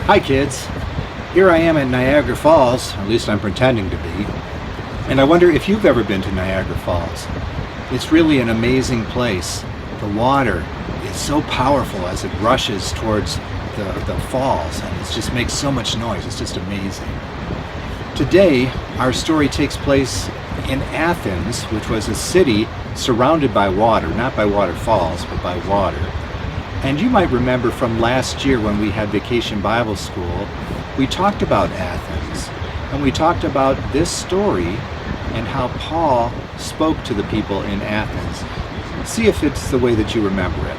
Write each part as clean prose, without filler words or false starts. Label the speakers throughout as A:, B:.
A: Hi kids, here I am at Niagara Falls, or at least I'm pretending to be, and I wonder if you've ever been to Niagara Falls. It's really an amazing place. The water is so powerful as it rushes towards the falls, and it just makes so much noise. It's just amazing. Today, our story takes place in Athens, which was a city surrounded by water, not by waterfalls, but by water. And you might remember from last year when we had Vacation Bible School, we talked about Athens, and we talked about this story and how Paul spoke to the people in Athens. See if it's the way that you remember it.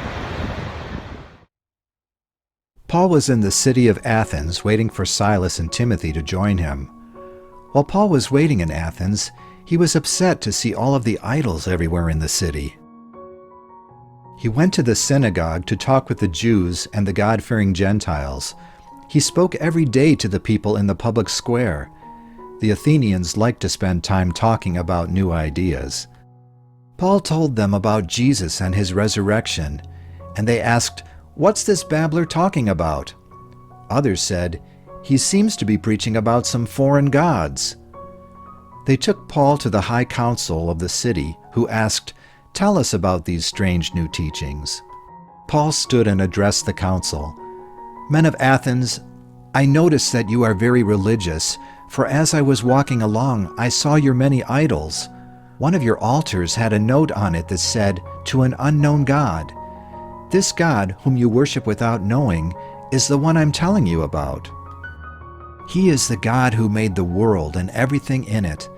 A: Paul was in the city of Athens waiting for Silas and Timothy to join him. While Paul was waiting in Athens, he was upset to see all of the idols everywhere in the city. He went to the synagogue to talk with the Jews and the God-fearing Gentiles. He spoke every day to the people in the public square. The Athenians liked to spend time talking about new ideas. Paul told them about Jesus and his resurrection, and they asked, "What's this babbler talking about?" Others said, "He seems to be preaching about some foreign gods." They took Paul to the high council of the city, who asked, "Tell us about these strange new teachings." Paul stood and addressed the council. "Men of Athens, I notice that you are very religious, for as I was walking along, I saw your many idols. One of your altars had a note on it that said, 'To an unknown God.' This God, whom you worship without knowing, is the one I'm telling you about. He is the God who made the world and everything in it.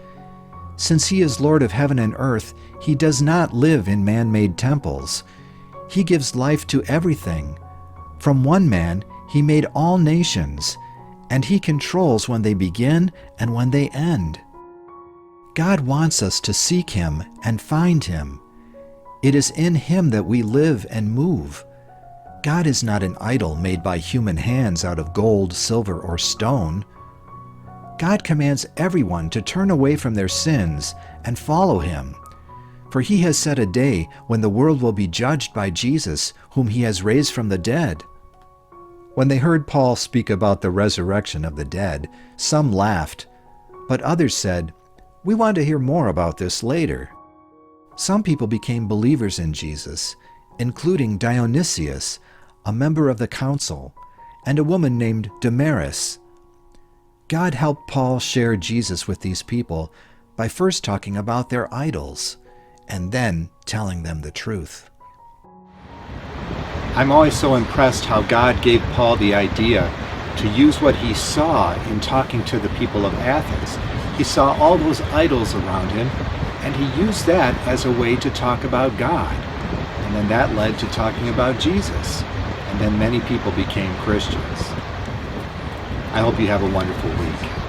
A: Since he is Lord of heaven and earth, he does not live in man-made temples. He gives life to everything. From one man, he made all nations, and he controls when they begin and when they end. God wants us to seek him and find him. It is in him that we live and move. God is not an idol made by human hands out of gold, silver, or stone. God commands everyone to turn away from their sins and follow him. For he has set a day when the world will be judged by Jesus, whom he has raised from the dead." When they heard Paul speak about the resurrection of the dead, some laughed, but others said, "We want to hear more about this later." Some people became believers in Jesus, including Dionysius, a member of the council, and a woman named Damaris. God helped Paul share Jesus with these people by first talking about their idols and then telling them the truth. I'm always so impressed how God gave Paul the idea to use what he saw in talking to the people of Athens. He saw all those idols around him, and he used that as a way to talk about God. And then that led to talking about Jesus. And then many people became Christians. I hope you have a wonderful week.